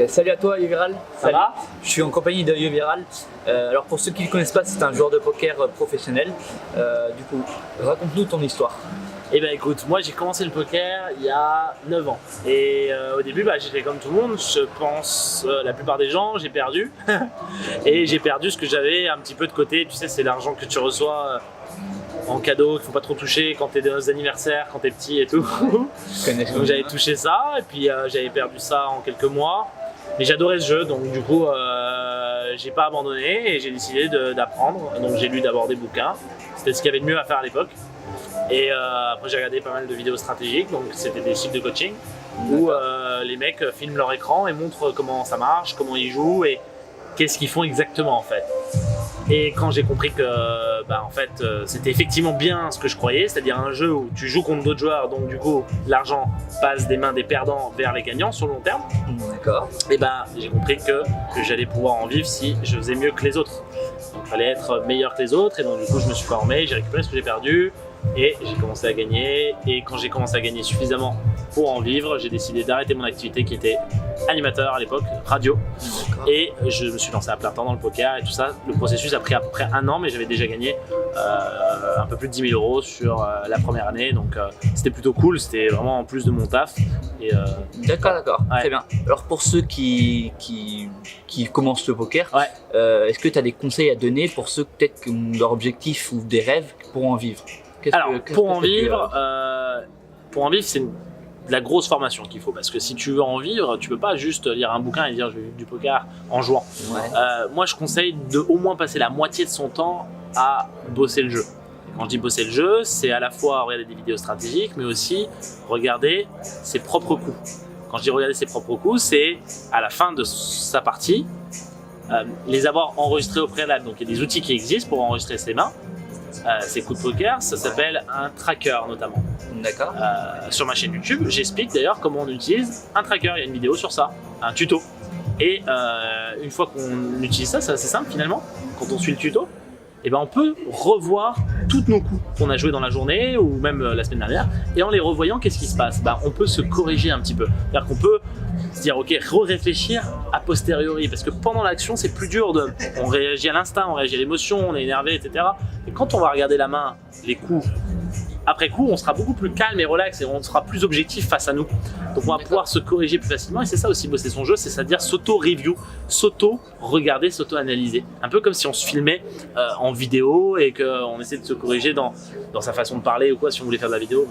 Salut à toi Yoviral. Ça va? Je suis en compagnie de Yoviral. Alors pour ceux qui ne le connaissent pas, c'est un joueur de poker professionnel. Du coup, raconte-nous ton histoire. Eh ben écoute, moi j'ai commencé le poker il y a 9 ans. Et au début, j'ai fait comme tout le monde, je pense la plupart des gens, j'ai perdu. Et j'ai perdu ce que j'avais un petit peu de côté. Tu sais, c'est l'argent que tu reçois en cadeau, qu'il faut pas trop toucher quand t'es aux anniversaires, quand t'es petit et tout. Donc j'avais touché ça et puis j'avais perdu ça en quelques mois. Mais j'adorais ce jeu, donc du coup j'ai pas abandonné et j'ai décidé d'apprendre. Donc j'ai lu d'abord des bouquins, c'était ce qu'il y avait de mieux à faire à l'époque. Et après j'ai regardé pas mal de vidéos stratégiques, donc c'était des sites de coaching où les mecs filment leur écran et montrent comment ça marche, comment ils jouent et qu'est-ce qu'ils font exactement en fait. Et quand j'ai compris que c'était effectivement bien ce que je croyais, c'est-à-dire un jeu où tu joues contre d'autres joueurs, donc du coup l'argent passe des mains des perdants vers les gagnants sur le long terme. D'accord. Et j'ai compris que j'allais pouvoir en vivre si je faisais mieux que les autres. Donc il fallait être meilleur que les autres et donc du coup je me suis formé, j'ai récupéré ce que j'ai perdu et j'ai commencé à gagner. Et quand j'ai commencé à gagner suffisamment pour en vivre, j'ai décidé d'arrêter mon activité qui était animateur à l'époque, radio. Et je me suis lancé à plein temps dans le poker et tout ça. Le processus a pris à peu près 1 an, mais j'avais déjà gagné un peu plus de 10 000 € sur la première année. Donc c'était plutôt cool, c'était vraiment en plus de mon taf. D'accord, ouais. Très bien. Alors pour ceux qui commencent le poker, Ouais. Est-ce que tu as des conseils à donner pour ceux peut-être qui ont leur objectif ou des rêves pour en vivre? Pour en vivre, c'est de la grosse formation qu'il faut, parce que si tu veux en vivre, tu peux pas juste lire un bouquin et dire je vais vivre du poker en jouant. Ouais. Moi je conseille de au moins passer la moitié de son temps à bosser le jeu. Quand je dis bosser le jeu, c'est à la fois regarder des vidéos stratégiques, mais aussi regarder ses propres coups. Quand je dis regarder ses propres coups, c'est à la fin de sa partie, les avoir enregistrés au préalable. Donc il y a des outils qui existent pour enregistrer ses mains. Ces coups de poker, ça s'appelle un tracker notamment. D'accord. Sur ma chaîne YouTube, j'explique d'ailleurs comment on utilise un tracker. Il y a une vidéo sur ça, un tuto. Et une fois qu'on utilise ça, c'est assez simple finalement. Quand on suit le tuto, on peut revoir tous nos coups qu'on a joués dans la journée ou même la semaine dernière. Et en les revoyant, qu'est-ce qui se passe? On peut se corriger un petit peu. C'est-à-dire qu'on peut se dire, ok, réfléchir a posteriori. Parce que pendant l'action, c'est plus dur on réagit à l'instinct, on réagit à l'émotion, on est énervé, etc. Et quand on va regarder la main, les coups, après coup, on sera beaucoup plus calme et relax et on sera plus objectif face à nous. Donc on va pouvoir se corriger plus facilement et c'est ça aussi bosser son jeu, c'est-à-dire s'auto-review, s'auto-regarder, s'auto-analyser. Un peu comme si on se filmait en vidéo et qu'on essaie de se corriger dans sa façon de parler ou quoi, si on voulait faire de la vidéo.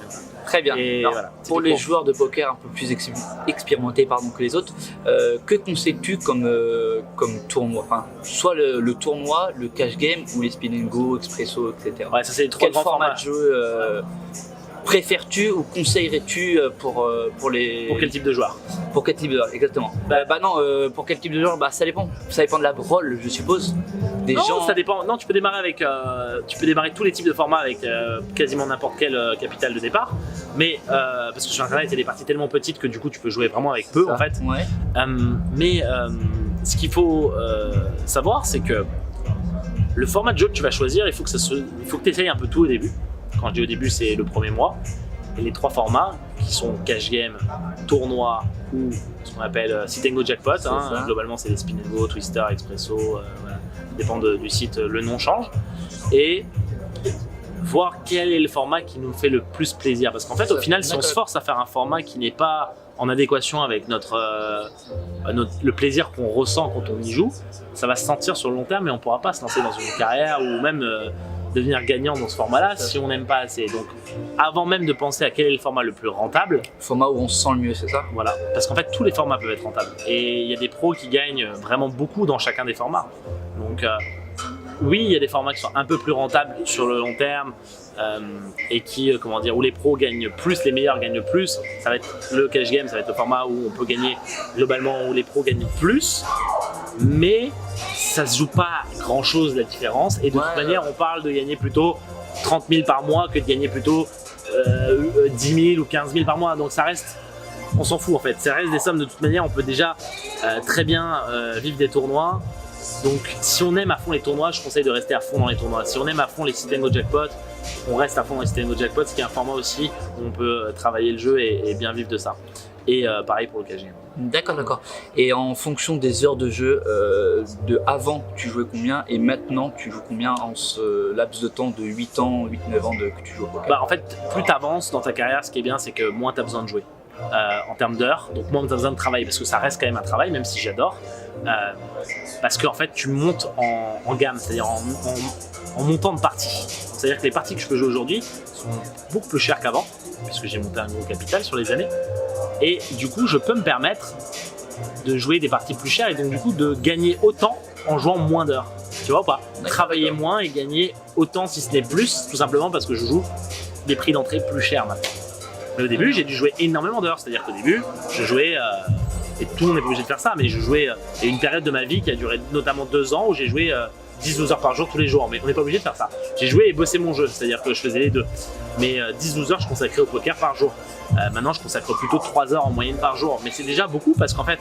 Très bien. Alors, voilà, pour les joueurs de poker un peu plus expérimentés que les autres, que conseilles-tu comme tournoi? Soit le tournoi, le cash game ou les spin and go, expresso, etc. Ouais, ça c'est les 3 Quel grands format formats. de jeu préfères-tu ou conseillerais-tu pour les... Pour quel type de joueur? Pour quel type de joueur, exactement. Pour quel type de joueur, ça dépend. Ça dépend de la rôle, je suppose. Ça dépend. Non, tu peux démarrer tous les types de formats avec quasiment n'importe quel capital de départ. Mais parce que sur internet, il y a des parties tellement petites que du coup, tu peux jouer vraiment avec peu en fait. Ouais. Ce qu'il faut savoir, c'est que le format de jeu que tu vas choisir, il faut que tu essayes un peu tout au début. Quand je dis au début, c'est le premier mois. Et les 3 formats qui sont cash game, tournoi ou ce qu'on appelle sit and go jackpot. Globalement, c'est des spin and go, twister, expresso. Voilà. Ça dépend du site, le nom change. Et voir quel est le format qui nous fait le plus plaisir. Parce qu'en fait, au final, si on se force à faire un format qui n'est pas en adéquation avec le plaisir qu'on ressent quand on y joue, ça va se sentir sur le long terme et on ne pourra pas se lancer dans une carrière ou même devenir gagnant dans ce format-là si on n'aime pas assez. Donc, avant même de penser à quel est le format le plus rentable, Le format où on se sent le mieux, c'est ça? voilà, parce qu'en fait tous les formats peuvent être rentables et il y a des pros qui gagnent vraiment beaucoup dans chacun des formats. Donc oui, il y a des formats qui sont un peu plus rentables sur le long terme et qui, où les pros gagnent plus, les meilleurs gagnent plus. Ça va être le cash game, ça va être le format où on peut gagner globalement, où les pros gagnent plus, mais ça se joue pas grand chose la différence. Et de toute manière, on parle de gagner plutôt 30 000 par mois que de gagner plutôt 10 000 ou 15 000 par mois. Donc ça reste, on s'en fout en fait. Ça reste des sommes de toute manière. On peut déjà très bien vivre des tournois. Donc si on aime à fond les tournois, je conseille de rester à fond dans les tournois. Si on aime à fond les sit and go jackpot, on reste à fond dans les sit and go jackpot, ce qui est un format aussi où on peut travailler le jeu et bien vivre de ça. Et pareil pour le cash game. D'accord, d'accord. Et en fonction des heures de jeu, de avant tu jouais combien et maintenant tu joues combien en ce laps de temps de 8 ans, 8-9 ans que tu joues au poker? Bah, en fait, plus tu avances dans ta carrière, ce qui est bien, c'est que moins tu as besoin de jouer en termes d'heures, donc moins tu as besoin de travail, parce que ça reste quand même un travail, même si j'adore. Parce qu'en fait, tu montes en gamme, c'est-à-dire en montant de parties. C'est-à-dire que les parties que je peux jouer aujourd'hui sont beaucoup plus chères qu'avant, puisque j'ai monté un gros capital sur les années. Et du coup, je peux me permettre de jouer des parties plus chères et donc du coup de gagner autant en jouant moins d'heures. Tu vois ou pas? Travailler moins et gagner autant si ce n'est plus, tout simplement parce que je joue des prix d'entrée plus chers maintenant. Mais au début, j'ai dû jouer énormément d'heures. C'est-à-dire qu'au début, je jouais, et tout le monde n'est pas obligé de faire ça, mais je jouais, il y a une période de ma vie qui a duré notamment 2 ans où j'ai joué 10-12 heures par jour tous les jours, mais on n'est pas obligé de faire ça. J'ai joué et bossé mon jeu, c'est-à-dire que je faisais les deux. Mais 10-12 heures, je consacrais au poker par jour. Maintenant, je consacre plutôt 3 heures en moyenne par jour, mais c'est déjà beaucoup parce qu'en fait,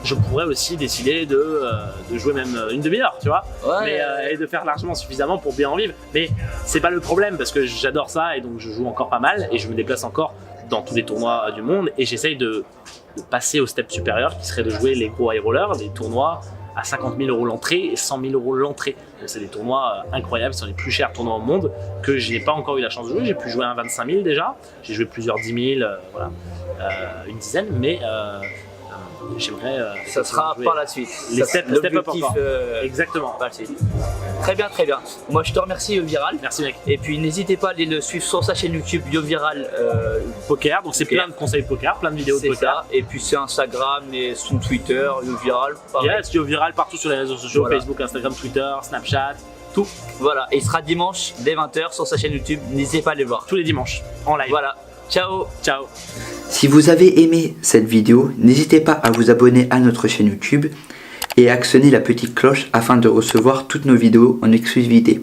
je pourrais aussi décider de jouer même une demi-heure, tu vois, Ouais. et de faire largement suffisamment pour bien en vivre. Mais c'est pas le problème parce que j'adore ça et donc je joue encore pas mal et je me déplace encore dans tous les tournois du monde et j'essaye de passer au step supérieur qui serait de jouer les gros high rollers, des tournois à 50 000 € l'entrée et 100 000 € l'entrée. C'est des tournois incroyables, ce sont les plus chers tournois au monde que je n'ai pas encore eu la chance de jouer. J'ai pu jouer un 25 000 déjà, j'ai joué plusieurs 10 000, voilà, une dizaine, mais j'aimerais. Ça sera par la suite. Les step up l'objectif, encore. Exactement. par la suite. Très bien, très bien. Moi, je te remercie, YoViral. Merci mec. Et puis, n'hésitez pas à aller le suivre sur sa chaîne YouTube YoViral. Poker, donc c'est Poker. plein de conseils de poker, plein de vidéos de C'est poker. ça. Et puis, c'est Instagram et son Twitter, YoViral. pareil. Yes, YoViral partout sur les réseaux sociaux, Voilà. Facebook, Instagram, Twitter, Snapchat, tout, Voilà. Et il sera dimanche dès 20h sur sa chaîne YouTube. N'hésitez pas à aller le voir. tous les dimanches, en live. Voilà. Ciao. Ciao. Si vous avez aimé cette vidéo, n'hésitez pas à vous abonner à notre chaîne YouTube et à actionner la petite cloche afin de recevoir toutes nos vidéos en exclusivité.